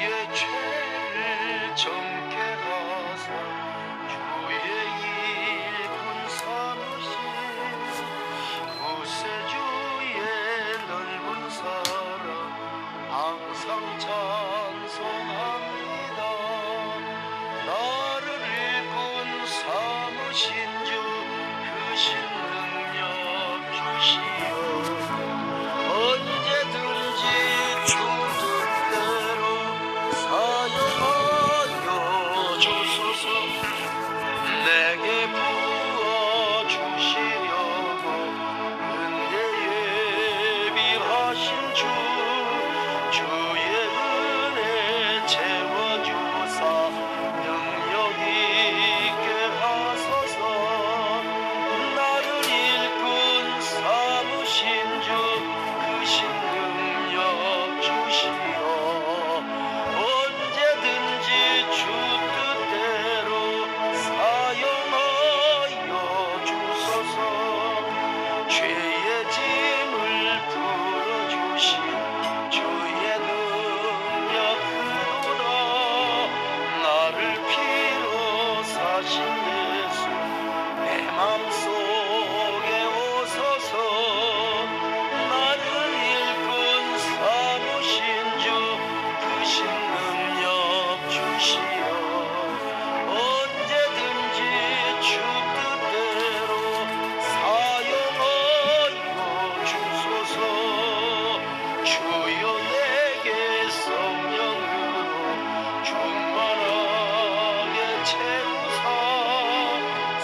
우리의 죄를 정케 하사 주의 일꾼 삼으신 구세주의 넓은 사랑 항상 찬송합니다. 나를 일꾼 삼으신 주 크신 능력 주시오. 언제든지 주 뜻대로 사용하여 주소서. 내게 부어 주시려고 은혜 예비하신 주 주의 은혜 채워주사 능력 있게 하소서. 나를 일꾼 삼으신 주 크신 능력 주시오. 언제든지 주 뜻대로 사용하여 주소서. 죄의 짐을 풀어주신 주의 능력 크도다. 나를 피로 사신 예수 내 맘속에 오소서. 나를 일꾼 삼으신 주 크신 능력 주시오. 언제든지 주 뜻대로 사용하여 주소서. 주여 내게 성령으로 충만하게 채우사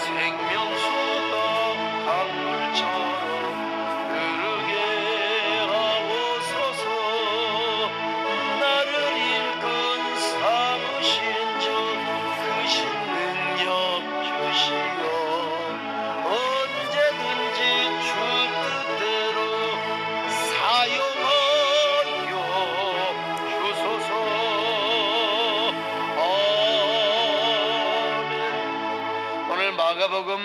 생명수가 강물처럼 흐르게 하옵소서. 나를 일꾼 삼으신 주 크신 능력 주시오. 언제든지 주 뜻대로 사용하여 주소서. 아멘. 오늘 마가복음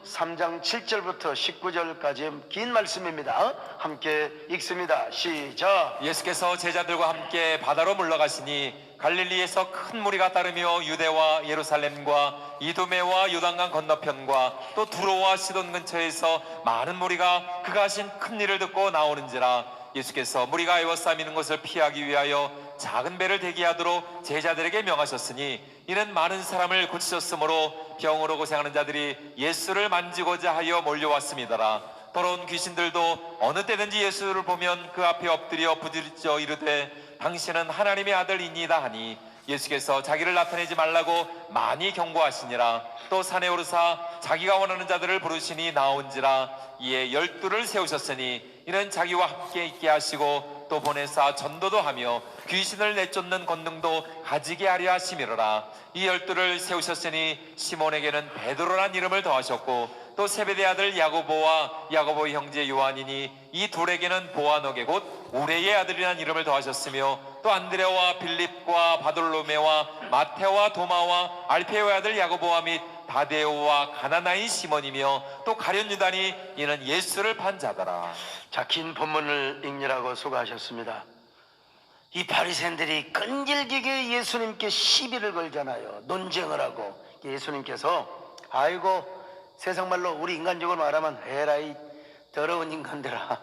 3장 7절부터 19절까지 긴 말씀입니다. 함께 읽습니다. 시작. 예수께서 제자들과 함께 바다로 물러가시니 갈릴리에서 큰 무리가 따르며 유대와 예루살렘과 이두메와 요단강 건너편과 또 두로와 시돈 근처에서 많은 무리가 그가 하신 큰 일을 듣고 나오는지라. 예수께서 무리가 에워싸미는 것을 피하기 위하여 작은 배를 대기하도록 제자들에게 명하셨으니 이는 많은 사람을 고치셨으므로 병으로 고생하는 자들이 예수를 만지고자 하여 몰려왔음이더라. 더러운 귀신들도 어느 때든지 예수를 보면 그 앞에 엎드려 부르짖어 이르되 당신은 하나님의 아들이니이다 하니 예수께서 자기를 나타내지 말라고 많이 경고하시니라. 또 산에 오르사 자기가 원하는 자들을 부르시니 나온지라. 이에 12를 세우셨으니 이는 자기와 함께 있게 하시고 또 보내사 전도도 하며 귀신을 내쫓는 권능도 가지게 하려 하심이로라. 이 12를 세우셨으니 시몬에게는 베드로란 이름을 더하셨고 또 세베대 아들 야고보와 야고보의 형제 요한이니 이 둘에게는 보아너게 곧 우레의 아들이라는 이름을 더하셨으며 또 안드레와 빌립과 바돌로메와 마테와 도마와 알페오의 아들 야고보와 및 다데오와 가나나인 시몬이며 또 가룟 유다니 이는 예수를 판 자더라. 자, 긴 본문을 읽느라고 수고하셨습니다. 이 바리새인들이 끈질기게 예수님께 시비를 걸잖아요. 논쟁을 하고. 예수님께서 아이고 세상 말로 우리 인간적으로 말하면 에라이 더러운 인간들아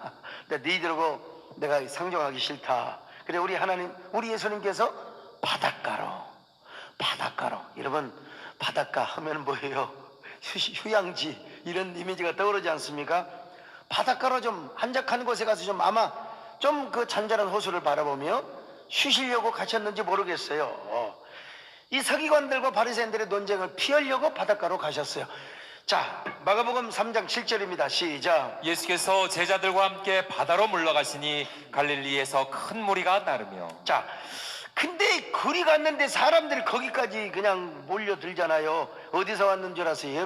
근데 너희들하고 내가 상종하기 싫다. 그래 우리 하나님 우리 예수님께서 바닷가로 여러분 바닷가 하면 뭐예요? 휴양지 이런 이미지가 떠오르지 않습니까? 바닷가로 좀 한적한 곳에 가서 좀 아마 좀 그 잔잔한 호수를 바라보며 쉬시려고 가셨는지 모르겠어요. 이 서기관들과 바리새인들의 논쟁을 피하려고 바닷가로 가셨어요. 자, 마가복음 3장 7절입니다. 시작. 예수께서 제자들과 함께 바다로 물러가시니 갈릴리에서 큰 무리가 따르며. 자, 근데 거리 갔는데 사람들이 거기까지 그냥 몰려들잖아요. 어디서 왔는 줄 아세요?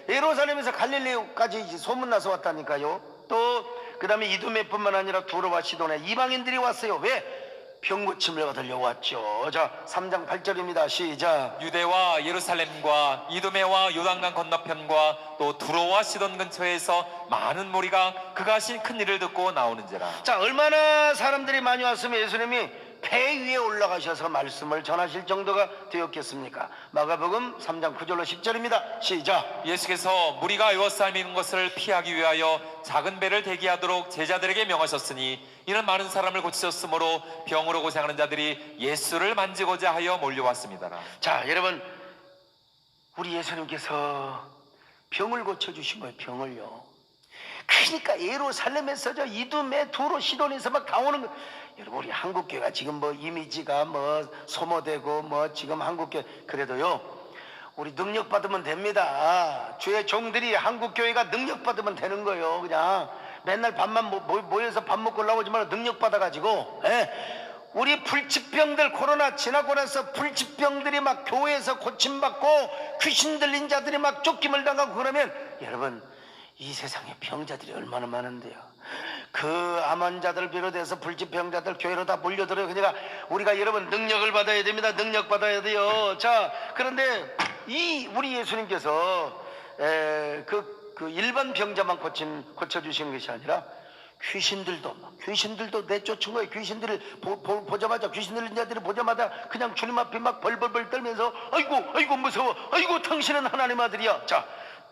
예루살렘에서 갈릴리까지 소문나서 왔다니까요. 또 그 다음에 이두메뿐만 아니라 두로와 시돈에 이방인들이 왔어요. 왜? 병 고침을 받으려고 왔죠. 자, 3장 8절입니다. 시작. 유대와 예루살렘과 이두메와 요단강 건너편과 또 두로와 시돈 근처에서 많은 무리가 그가 하신 큰 일을 듣고 나오는지라. 자, 얼마나 사람들이 많이 왔으면 예수님이 배 위에 올라가셔서 말씀을 전하실 정도가 되었겠습니까? 마가복음 3장 9절로 10절입니다. 시작. 예수께서 무리가 에워싸이는 것을 피하기 위하여 작은 배를 대기하도록 제자들에게 명하셨으니 이는 많은 사람을 고치셨으므로 병으로 고생하는 자들이 예수를 만지고자 하여 몰려왔습니다. 자, 여러분, 우리 예수님께서 병을 고쳐주신 거예요. 병을요. 그러니까 예루살렘에서 저 이두메 두로 시돈에서 막 다 오는 거. 여러분, 우리 한국교회가 지금 뭐 이미지가 뭐 소모되고 뭐 지금 한국교회 그래도요, 우리 능력 받으면 됩니다. 주의 종들이 한국교회가 능력 받으면 되는 거예요. 그냥 맨날 밥만 모여서 밥 먹고 올라오지 말고 능력 받아가지고, 우리 불치병들 코로나 지나고 나서 불치병들이 막 교회에서 고침받고 귀신 들린 자들이 막 쫓김을 당하고 그러면, 여러분, 이 세상에 병자들이 얼마나 많은데요. 그 암 환자들 비롯해서 불치병자들 교회로 다 몰려들어요. 그러니까 우리가 여러분 능력을 받아야 됩니다. 능력 받아야 돼요. 자, 그런데 이 우리 예수님께서 그 일반 병자만 고쳐주시는 것이 아니라 귀신들도 내쫓은 거예요. 귀신들을 보자마자, 귀신 들린 자들을 보자마자 그냥 주님 앞에 막 벌벌벌 떨면서 아이고 무서워, 아이고 당신은 하나님 아들이야. 자,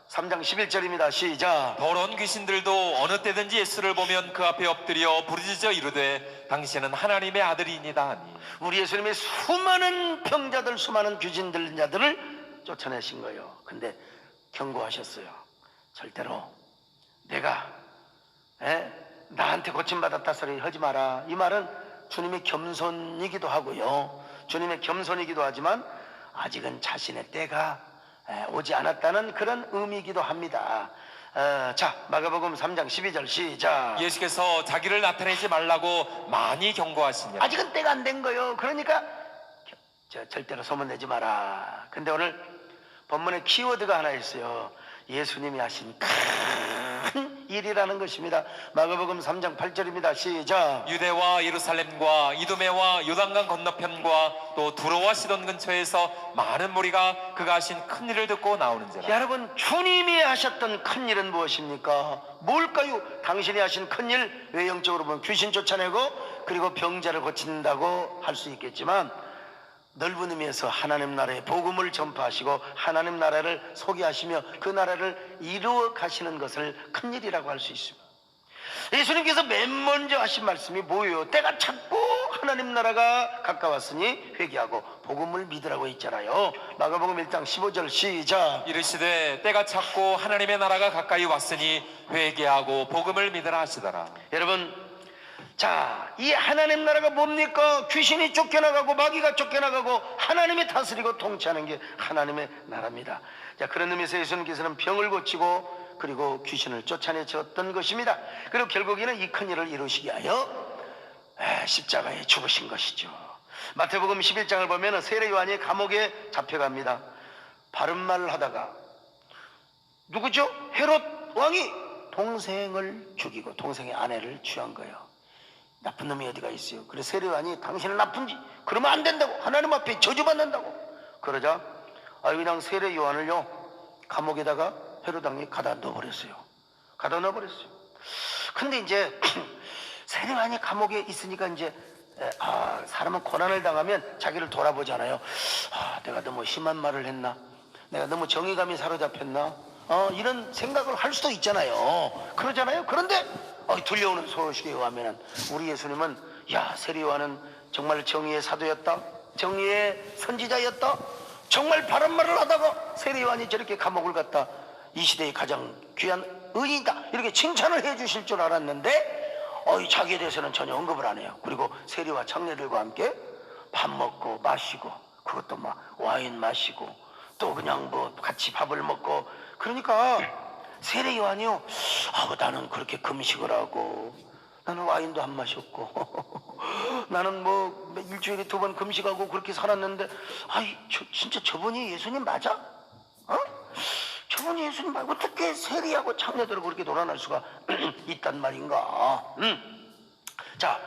3장 11절입니다. 시작. 더러운 귀신들도 어느 때든지 예수를 보면 그 앞에 엎드려 부르짖어 이르되 당신은 하나님의 아들이니이다 하니. 우리 예수님이 수많은 병자들, 수많은 귀신 들린 자들을 쫓아내신 거예요. 근데 경고하셨어요. 절대로 내가 나한테 고침받았다 소리 하지 마라. 이 말은 주님의 겸손이기도 하고요, 주님의 겸손이기도 하지만 아직은 자신의 때가 오지 않았다는 그런 의미이기도 합니다. 자, 마가복음 3장 12절 시작. 예수께서 자기를 나타내지 말라고 많이 경고하시니라. 아직은 때가 안 된 거예요. 그러니까 절대로 소문내지 마라. 근데 오늘 본문에 키워드가 하나 있어요. 예수님이 하신 큰 일이라는 것입니다. 마가복음 3장 8절입니다. 시작. 유대와 예루살렘과 이두메와 요단강 건너편과 또 두로와 시돈 근처에서 많은 무리가 그가 하신 큰 일을 듣고 나오는지라. 여러분, 주님이 하셨던 큰 일은 무엇입니까? 뭘까요? 당신이 하신 큰 일, 외형적으로 보면 귀신 쫓아내고 그리고 병자를 고친다고 할 수 있겠지만, 넓은 의미에서 하나님 나라의 복음을 전파하시고 하나님 나라를 소개하시며 그 나라를 이루어 가시는 것을 큰일이라고 할 수 있습니다. 예수님께서 맨 먼저 하신 말씀이 뭐예요? 때가 찼고 하나님 나라가 가까웠으니 회개하고 복음을 믿으라고 했잖아요. 마가복음 1장 15절 시작. 이르시되 때가 찼고 하나님의 나라가 가까이 왔으니 회개하고 복음을 믿으라 하시더라. 여러분, 자, 이 하나님 나라가 뭡니까? 귀신이 쫓겨나가고 마귀가 쫓겨나가고 하나님이 다스리고 통치하는 게 하나님의 나라입니다. 자, 그런 의미에서 예수님께서는 병을 고치고 그리고 귀신을 쫓아내셨던 것입니다. 그리고 결국에는 이 큰 일을 이루시기 위하여 십자가에 죽으신 것이죠. 마태복음 11장을 보면 세례 요한이 감옥에 잡혀갑니다. 바른 말을 하다가 누구죠? 헤롯 왕이 동생을 죽이고 동생의 아내를 취한 거예요. 나쁜 놈이 어디가 있어요. 그래서 세례요한이 당신은 나쁜지, 그러면 안 된다고, 하나님 앞에 저주받는다고 그러자 그냥 세례요한을요 감옥에다가 헤롯 왕이 가다 넣어버렸어요. 근데 이제 세례요한이 감옥에 있으니까 이제 사람은 고난을 당하면 자기를 돌아보잖아요. 내가 너무 심한 말을 했나, 내가 너무 정의감이 사로잡혔나, 이런 생각을 할 수도 있잖아요. 그러잖아요. 그런데 들려오는 소식에 의하면 우리 예수님은 세례요한은 정말 정의의 사도였다, 정의의 선지자였다, 정말 바른 말을 하다가 세례요한이 저렇게 감옥을 갔다, 이 시대의 가장 귀한 의인이다, 이렇게 칭찬을 해 주실 줄 알았는데 자기에 대해서는 전혀 언급을 안 해요. 그리고 세리와 청년들과 함께 밥 먹고 마시고, 그것도 막 와인 마시고 또 그냥 뭐 같이 밥을 먹고, 그러니까 세례 요한이요, 나는 그렇게 금식을 하고 나는 와인도 안 마셨고 나는 뭐 일주일에 2번 금식하고 그렇게 살았는데 진짜 저분이 예수님 맞아? 저분이 예수님 말고 어떻게 세리하고 창녀들을 그렇게 놀아날 수가 있단 말인가? 자,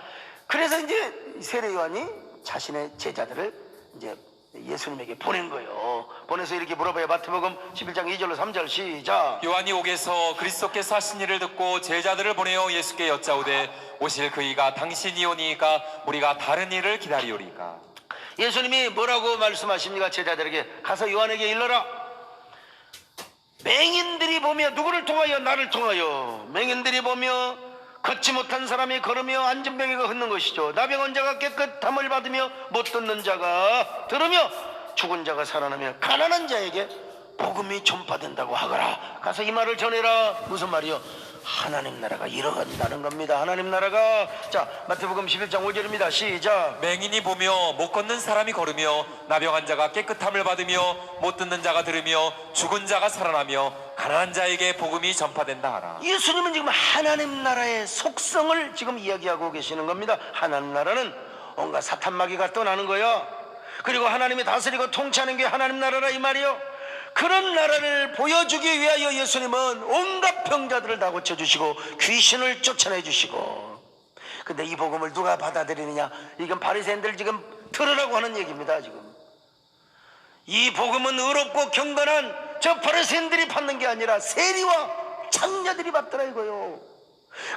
그래서 이제 세례 요한이 자신의 제자들을 이제 예수님에게 보낸 거예요. 보내서 이렇게 물어봐요. 마태복음 11장 2절로 3절 시작. 요한이 옥에서 그리스도께서 하신 일을 듣고 제자들을 보내어 예수께 여짜오되 오실 그이가 당신이 오니까 우리가 다른 일을 기다리오리까. 예수님이 뭐라고 말씀하십니까? 제자들에게 가서 요한에게 일러라. 맹인들이 보며 누구를 통하여? 나를 통하여. 맹인들이 보며 걷지 못한 사람이 걸으며 앉은 병이가 걷는 것이죠. 나병 환자가 깨끗함을 받으며 못 듣는 자가 들으며 죽은 자가 살아나며 가난한 자에게 복음이 전파된다고 하거라. 가서 이 말을 전해라. 무슨 말이요? 하나님 나라가 이뤄간다는 겁니다. 하나님 나라가. 자, 마태복음 11장 5절입니다. 시작. 맹인이 보며 못 걷는 사람이 걸으며 나병 환자가 깨끗함을 받으며 못 듣는 자가 들으며 죽은 자가 살아나며 가난한 자에게 복음이 전파된다 하라. 예수님은 지금 하나님 나라의 속성을 지금 이야기하고 계시는 겁니다. 하나님 나라는 온갖 사탄 마귀가 떠나는 거야. 그리고 하나님이 다스리고 통치하는 게 하나님 나라라 이 말이요. 그런 나라를 보여주기 위하여 예수님은 온갖 병자들을 다 고쳐주시고 귀신을 쫓아내주시고. 근데 이 복음을 누가 받아들이느냐? 이건 바리새인들 지금 들으라고 하는 얘기입니다. 지금 이 복음은 의롭고 경건한 저 바리새인들이 받는 게 아니라 세리와 창녀들이 받더라 이거요.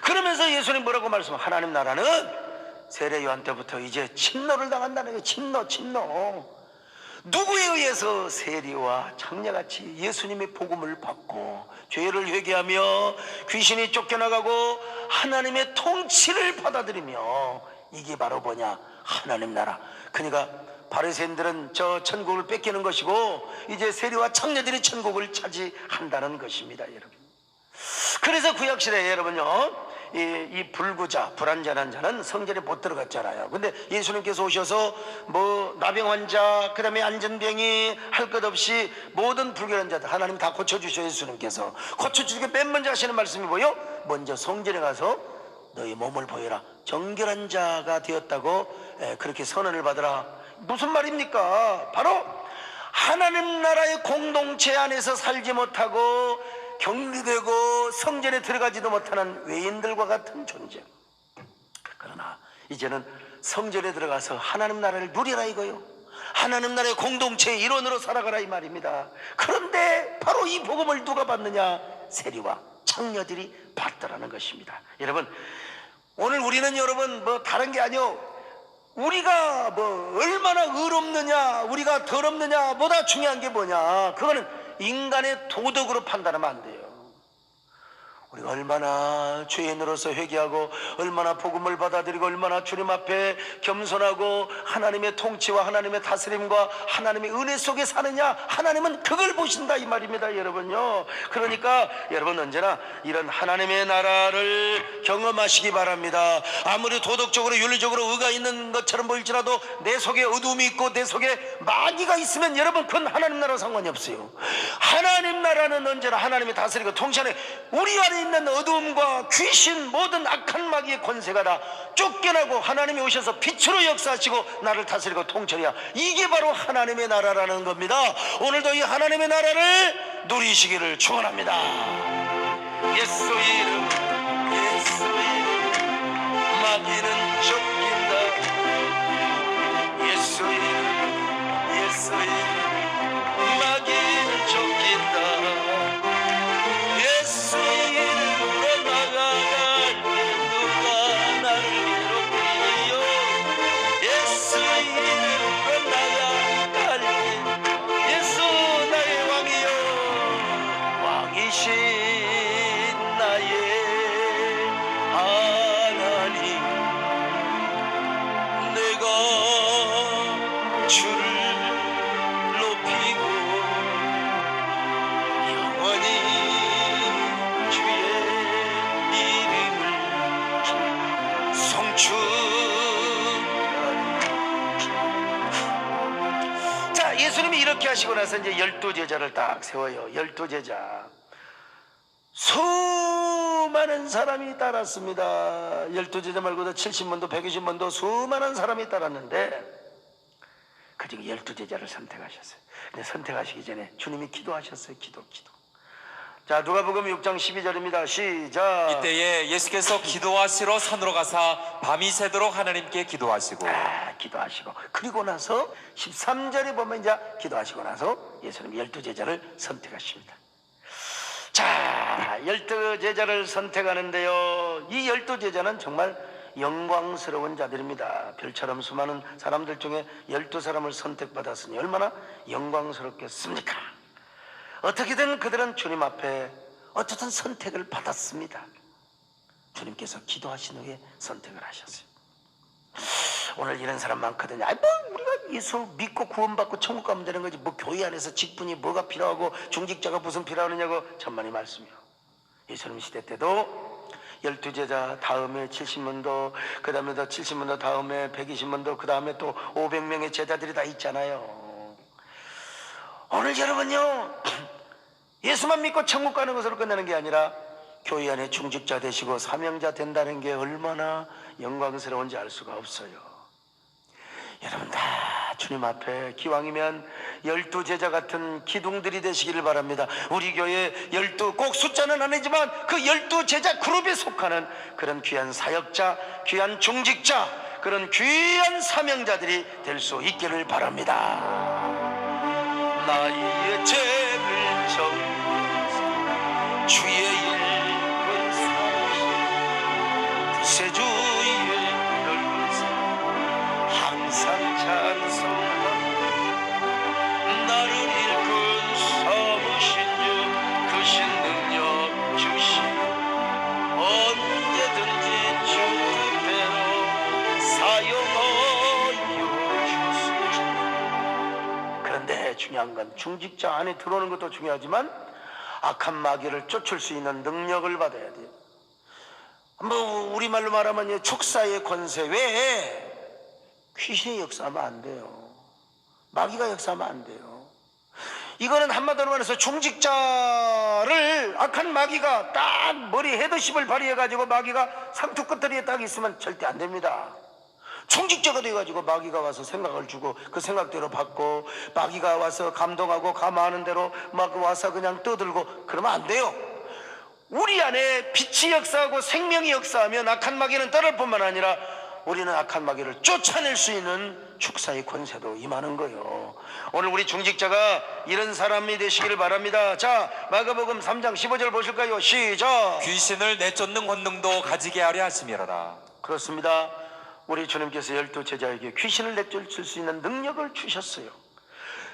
그러면서 예수님 뭐라고 말씀하세요? 하나님 나라는 세례 요한 때부터 이제 침노를 당한다는 거예요. 침노. 누구에 의해서 세리와 창녀같이 예수님의 복음을 받고 죄를 회개하며 귀신이 쫓겨나가고 하나님의 통치를 받아들이며, 이게 바로 뭐냐? 하나님 나라. 그러니까 바리새인들은 저 천국을 뺏기는 것이고 이제 세리와 창녀들이 천국을 차지한다는 것입니다, 여러분. 그래서 구약시대에 여러분요, 이 불구자, 불안전한 자는 성전에 못 들어갔잖아요. 근데 예수님께서 오셔서 뭐 나병 환자, 그 다음에 안전병이 할 것 없이 모든 불결한 자들 하나님 다 고쳐주셔요. 예수님께서 고쳐주시게 맨 먼저 하시는 말씀이 뭐요? 먼저 성전에 가서 너희 몸을 보여라. 정결한 자가 되었다고 그렇게 선언을 받으라. 무슨 말입니까? 바로 하나님 나라의 공동체 안에서 살지 못하고 격리되고 성전에 들어가지도 못하는 외인들과 같은 존재. 그러나 이제는 성전에 들어가서 하나님 나라를 누리라 이거요. 하나님 나라의 공동체의 일원으로 살아가라 이 말입니다. 그런데 바로 이 복음을 누가 받느냐? 세리와 창녀들이 받더라는 것입니다. 여러분, 오늘 우리는 여러분 뭐 다른 게 아니요, 우리가 뭐 얼마나 의롭느냐, 우리가 더럽느냐 보다 중요한 게 뭐냐? 그거는 인간의 도덕으로 판단하면 안 돼요. 우리가 얼마나 죄인으로서 회개하고 얼마나 복음을 받아들이고 얼마나 주님 앞에 겸손하고 하나님의 통치와 하나님의 다스림과 하나님의 은혜 속에 사느냐, 하나님은 그걸 보신다 이 말입니다, 여러분요. 그러니까 여러분 언제나 이런 하나님의 나라를 경험하시기 바랍니다. 아무리 도덕적으로 윤리적으로 의가 있는 것처럼 보일지라도 내 속에 어두움이 있고 내 속에 마귀가 있으면 여러분 그건 하나님 나라 상관이 없어요. 하나님 나라는 언제나 하나님이 다스리고 통치하는, 우리 안에 있는 어두움과 귀신, 모든 악한 마귀의 권세가 다 쫓겨나고 하나님이 오셔서 빛으로 역사하시고 나를 다스리고 통치하랴. 이게 바로 하나님의 나라라는 겁니다. 오늘도 이 하나님의 나라를 누리시기를 축원합니다. 예수 이름, 예수 이름, 마귀는 쫓긴다. 예수 이름, 예수 이름, 마귀는 쫓긴다. 예수 이름으로 나가갈 때 누가 나를 괴롭히요? 예수 이름으로 나가갈 때 예수 나의 왕이요, 왕이신 나의 하나님, 내가 주를 높이고 영원히 자, 예수님이 이렇게 하시고 나서 이제 12제자를 딱 세워요. 12제자. 수많은 사람이 따랐습니다. 12제자 말고도 70만도 120만도 수많은 사람이 따랐는데 그중 12제자를 선택하셨어요. 근데 선택하시기 전에 주님이 기도하셨어요. 기도. 자, 누가복음 6장 12절입니다. 시작. 이때에 예수께서 기도하시러 산으로 가사 밤이 새도록 하나님께 기도하시고 기도하시고, 그리고 나서 13절에 보면 이제 기도하시고 나서 예수님 12제자를 선택하십니다. 자, 12제자를 선택하는데요, 이 12제자는 정말 영광스러운 자들입니다. 별처럼 수많은 사람들 중에 12사람을 선택받았으니 얼마나 영광스럽겠습니까? 어떻게든 그들은 주님 앞에 어쨌든 선택을 받았습니다. 주님께서 기도하신 후에 선택을 하셨어요. 오늘 이런 사람 많거든요. 아이, 뭐 우리가 예수 믿고 구원받고 천국 가면 되는 거지, 뭐 교회 안에서 직분이 뭐가 필요하고 중직자가 무슨 필요하느냐고 천만의 말씀이요. 예수님 시대 때도 12제자 다음에 70문도, 그 다음에 또 70문도 다음에 120문도, 그 다음에 또 500명의 제자들이 다 있잖아요. 오늘 여러분요, 예수만 믿고 천국 가는 것으로 끝나는 게 아니라 교회 안에 중직자 되시고 사명자 된다는 게 얼마나 영광스러운지 알 수가 없어요. 여러분 다 주님 앞에 기왕이면 12제자 같은 기둥들이 되시기를 바랍니다. 우리 교회 12, 꼭 숫자는 아니지만 그 12제자 그룹에 속하는 그런 귀한 사역자, 귀한 중직자, 그런 귀한 사명자들이 될 수 있기를 바랍니다. 나의 죄를 정 주의 일꾼 삼으시 구세주의 항상 찬송하고 나를 일꾼 삼으신 주 크신 능력 주시 언제든지 주 뜻대로 사용하여 주소서. 그런데 중요한 건 중직자 안에 들어오는 것도 중요하지만 악한 마귀를 쫓을 수 있는 능력을 받아야 돼요. 뭐 우리말로 말하면 촉사의 권세 외에 귀신이 역사하면 안 돼요. 마귀가 역사하면 안 돼요. 이거는 한마디로 말해서 중직자를 악한 마귀가 딱 머리 헤드십을 발휘해가지고 마귀가 상투 끝들이에 딱 있으면 절대 안 됩니다. 중직자가 돼가지고 마귀가 와서 생각을 주고 그 생각대로 받고 마귀가 와서 감동하고 감화하는 대로 막 와서 그냥 떠들고 그러면 안 돼요. 우리 안에 빛이 역사하고 생명이 역사하면 악한 마귀는 떠날 뿐만 아니라 우리는 악한 마귀를 쫓아낼 수 있는 축사의 권세도 임하는 거예요. 오늘 우리 중직자가 이런 사람이 되시기를 바랍니다. 자, 마가복음 3장 15절 보실까요? 시작. 귀신을 내쫓는 권능도 가지게 하려 하심이로라. 그렇습니다. 우리 주님께서 12제자에게 귀신을 내쫓을 수 있는 능력을 주셨어요.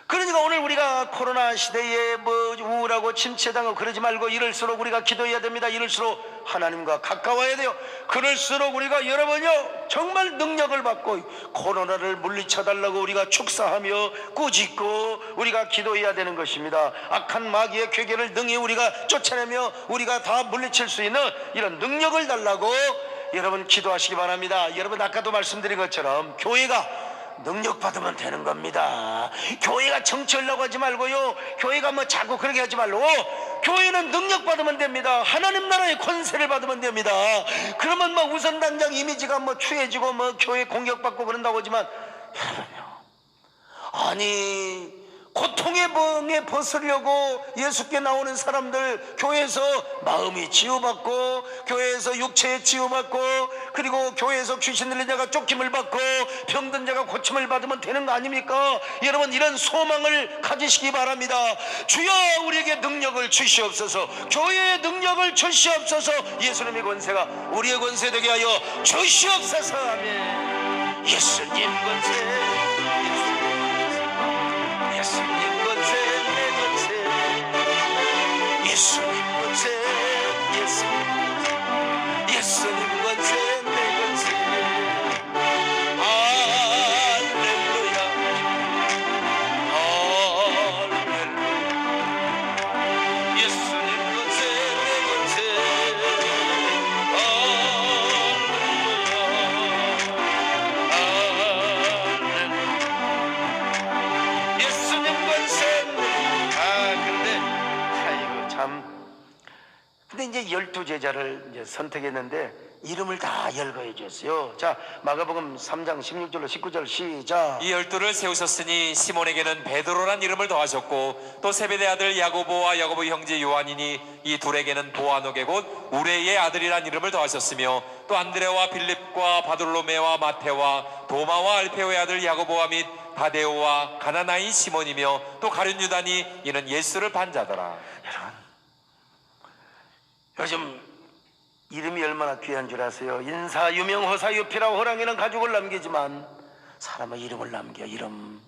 그러니까 오늘 우리가 코로나 시대에 뭐 우울하고 침체당하고 그러지 말고 이럴수록 우리가 기도해야 됩니다. 이럴수록 하나님과 가까워야 돼요. 그럴수록 우리가 여러분요 정말 능력을 받고 코로나를 물리쳐달라고 우리가 축사하며 꾸짖고 우리가 기도해야 되는 것입니다. 악한 마귀의 괴계를 능히 우리가 쫓아내며 우리가 다 물리칠 수 있는 이런 능력을 달라고 여러분 기도하시기 바랍니다. 여러분 아까도 말씀드린 것처럼 교회가 능력 받으면 되는 겁니다. 교회가 정치하려고 하지 말고요, 교회가 뭐 자꾸 그렇게 하지 말고 교회는 능력 받으면 됩니다. 하나님 나라의 권세를 받으면 됩니다. 그러면 뭐 우선 당장 이미지가 뭐 추해지고 뭐 교회 공격받고 그런다고 하지만 여러분요, 아니 고통의 병에 벗으려고 예수께 나오는 사람들 교회에서 마음이 치유받고 교회에서 육체에 치유받고 그리고 교회에서 귀신 들린 자가 쫓김을 받고 병든 자가 고침을 받으면 되는 거 아닙니까? 여러분 이런 소망을 가지시기 바랍니다. 주여 우리에게 능력을 주시옵소서. 교회의 능력을 주시옵소서. 예수님의 권세가 우리의 권세 되게 하여 주시옵소서. 아멘. 예수님 권세, 예수님 권세, 내 권세, 예수님 권세, 예수님 권세, 내 권세. 할렐루야, 할렐루야. 예수님 권세, 내 권세. 근데 이제 12제자를 이제 선택했는데 이름을 다 열거해 줬어요. 자, 마가복음 3장 16절로 19절 시작. 이 12를 세우셨으니 시몬에게는 베드로란 이름을 더하셨고 또 세베대 아들 야고보와 야고보 형제 요한이니 이 둘에게는 보아노게 곧 우레의 아들이란 이름을 더하셨으며 또 안드레와 빌립과 바돌로메와 마테와 도마와 알페오의 아들 야고보와 및 다데오와 가나나인 시몬이며 또 가룟 유다니 이는 예수를 반자더라. 여러분, 요즘 이름이 얼마나 귀한 줄 아세요? 인사, 유명, 호사, 유피라, 호랑이는 가죽을 남기지만 사람은 이름을 남겨. 이름.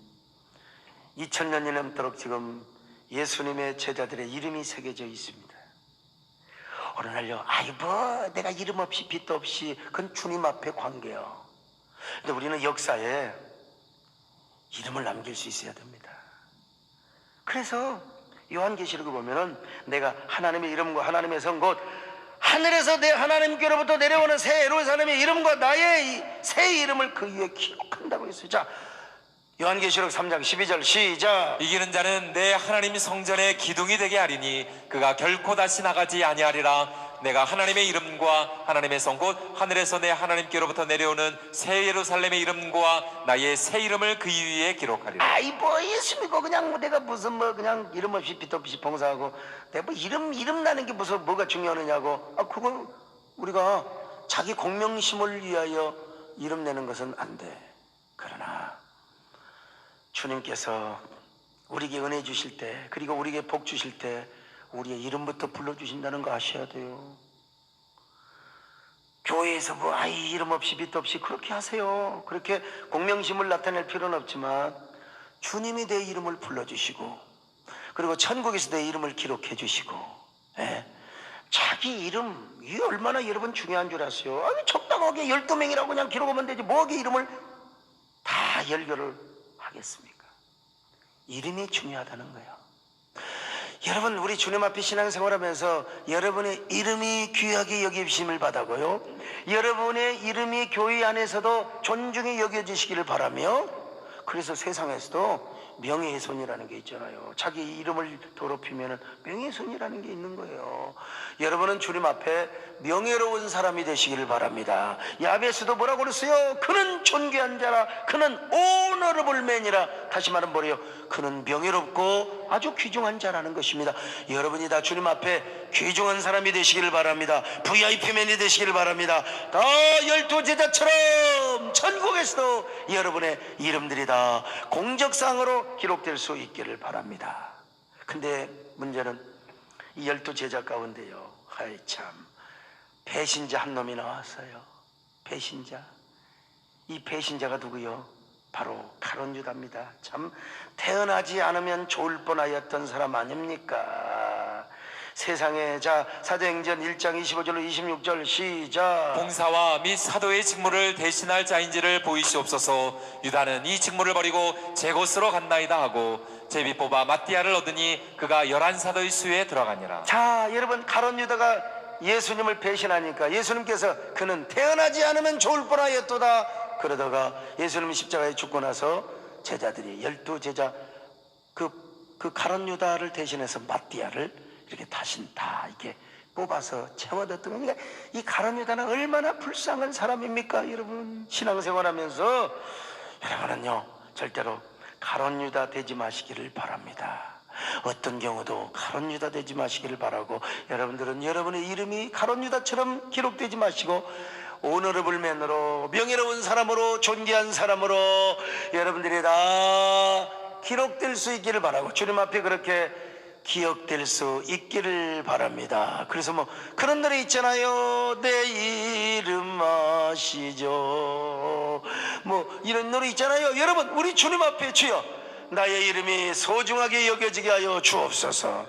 2000년이 넘도록 지금 예수님의 제자들의 이름이 새겨져 있습니다. 어느 날요, 아이고 내가 이름 없이 빛도 없이 그건 주님 앞에 관계요. 근데 우리는 역사에 이름을 남길 수 있어야 됩니다. 그래서 요한계시록을 보면은 내가 하나님의 이름과 하나님의 성 곧 하늘에서 내 하나님께로부터 내려오는 새 예루살렘의 이름과 나의 새 이름을 그 위에 기록한다고 했어요. 자, 요한계시록 3장 12절 시작. 이기는 자는 내 하나님 성전의 기둥이 되게 하리니 그가 결코 다시 나가지 아니하리라. 내가 하나님의 이름과 하나님의 성 곧 하늘에서 내 하나님께로부터 내려오는 새 예루살렘의 이름과 나의 새 이름을 그 위에 기록하리라. 아이 뭐 예수 믿고 그냥 뭐 내가 무슨 뭐 그냥 이름 없이 빛 없이 봉사하고 내가 뭐 이름 나는 게 무슨 뭐가 중요하느냐고. 아 그거 우리가 자기 공명심을 위하여 이름 내는 것은 안 돼. 그러나 주님께서 우리에게 은혜 주실 때 그리고 우리에게 복 주실 때 우리의 이름부터 불러주신다는 거 아셔야 돼요. 교회에서 뭐 아이 이름 없이 빛 없이 그렇게 하세요. 그렇게 공명심을 나타낼 필요는 없지만 주님이 내 이름을 불러주시고 그리고 천국에서 내 이름을 기록해 주시고 예? 자기 이름 이 얼마나 여러분 중요한 줄 아세요? 아니 적당하게 12명이라고 그냥 기록하면 되지 뭐하게 이름을 다 열교를 하겠습니까? 이름이 중요하다는 거예요. 여러분 우리 주님 앞에 신앙생활하면서 여러분의 이름이 귀하게 여기심을 받아고요 여러분의 이름이 교회 안에서도 존중히 여겨지시기를 바라며 그래서 세상에서도 명예훼손이라는 게 있잖아요. 자기 이름을 더럽히면 명예훼손이라는 게 있는 거예요. 여러분은 주님 앞에 명예로운 사람이 되시기를 바랍니다. 야베스도 뭐라고 그랬어요? 그는 존귀한 자라 그는 honorable man이라. 다시 말하면 뭐래요? 그는 명예롭고 아주 귀중한 자라는 것입니다. 여러분이 다 주님 앞에 귀중한 사람이 되시기를 바랍니다. VIP맨이 되시기를 바랍니다. 다 12제자처럼 천국에서도 여러분의 이름들이 다 공적상으로 기록될 수 있기를 바랍니다. 근데 문제는 이 12제자 가운데요 아이 참 배신자 한 놈이 나왔어요. 배신자. 이 배신자가 누구요? 바로 가룟 유다입니다. 참 태어나지 않으면 좋을 뻔하였던 사람 아닙니까? 세상에. 자 사도행전 1장 25절로 26절 시작. 봉사와 및 사도의 직무를 대신할 자인지를 보이시옵소서. 유다는 이 직무를 버리고 제 곳으로 갔나이다 하고 제비 뽑아 마띠아를 얻으니 그가 11사도의 수에 들어가니라. 자 여러분 가룟 유다가 예수님을 배신하니까 예수님께서 그는 태어나지 않으면 좋을 뻔하였도다 그러다가 예수님이 십자가에 죽고 나서 제자들이 12제자 그 가룟 유다를 대신해서 마띠아를 이렇게 다시 다 이렇게 뽑아서 채워뒀던 거니까 이 가룟 유다는 얼마나 불쌍한 사람입니까? 여러분 신앙생활하면서 여러분은요 절대로 가룟 유다 되지 마시기를 바랍니다. 어떤 경우도 가룟 유다 되지 마시기를 바라고 여러분들은 여러분의 이름이 가룟 유다처럼 기록되지 마시고 오너러블 맨으로 명예로운 사람으로 존귀한 사람으로 여러분들이 다 기록될 수 있기를 바라고 주님 앞에 그렇게 기억될 수 있기를 바랍니다. 그래서 뭐 그런 노래 있잖아요. 내 이름 아시죠? 뭐 이런 노래 있잖아요. 여러분 우리 주님 앞에 주여 나의 이름이 소중하게 여겨지게 하여 주옵소서.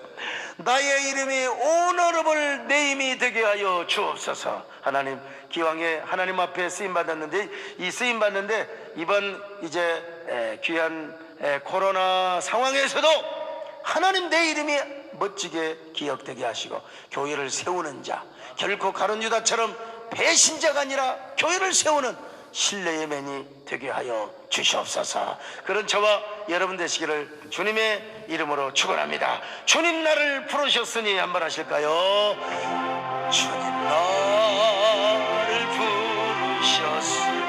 나의 이름이 오너러블 네임이 되게 하여 주옵소서. 하나님 기왕에 하나님 앞에 쓰임받았는데 이 쓰임받는데 이번 이제 귀한 코로나 상황에서도 하나님 내 이름이 멋지게 기억되게 하시고 교회를 세우는 자 결코 가룟 유다처럼 배신자가 아니라 교회를 세우는 신뢰의 맨이 되게 하여 주시옵소서. 그런 저와 여러분 되시기를 주님의 이름으로 축원합니다. 주님 나를 부르셨으니 한번 하실까요? 주님 나를 부르셨으니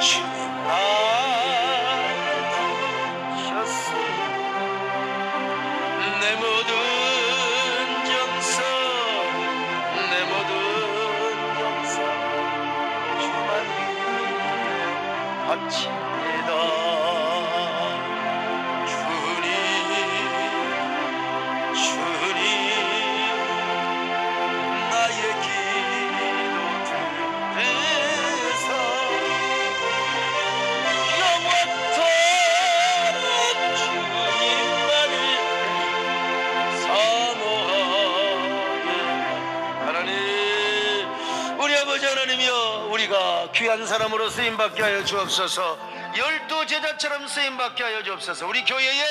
주님 나를 부르셨으니 내 모든 정성 내 모든 정성 주만 위해 바칩니다. 하나님이여, 우리가 귀한 사람으로 쓰임받게 하여 주옵소서. 12제자처럼 쓰임받게 하여 주옵소서. 우리 교회에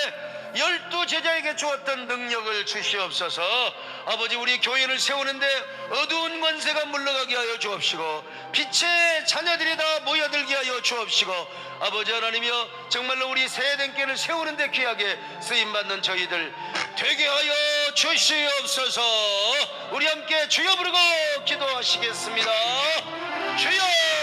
12제자에게 주었던 능력을 주시옵소서. 아버지, 우리 교회를 세우는데 어두운 권세가 물러가게 하여 주옵시고, 빛의 자녀들이 다 모여들게 하여 주옵시고, 아버지 하나님이여, 정말로 우리 세대교회를 세우는데 귀하게 쓰임받는 저희들 되게 하여 주시옵소서. 우리 함께 주여 부르고 기도하시겠습니다. 주여!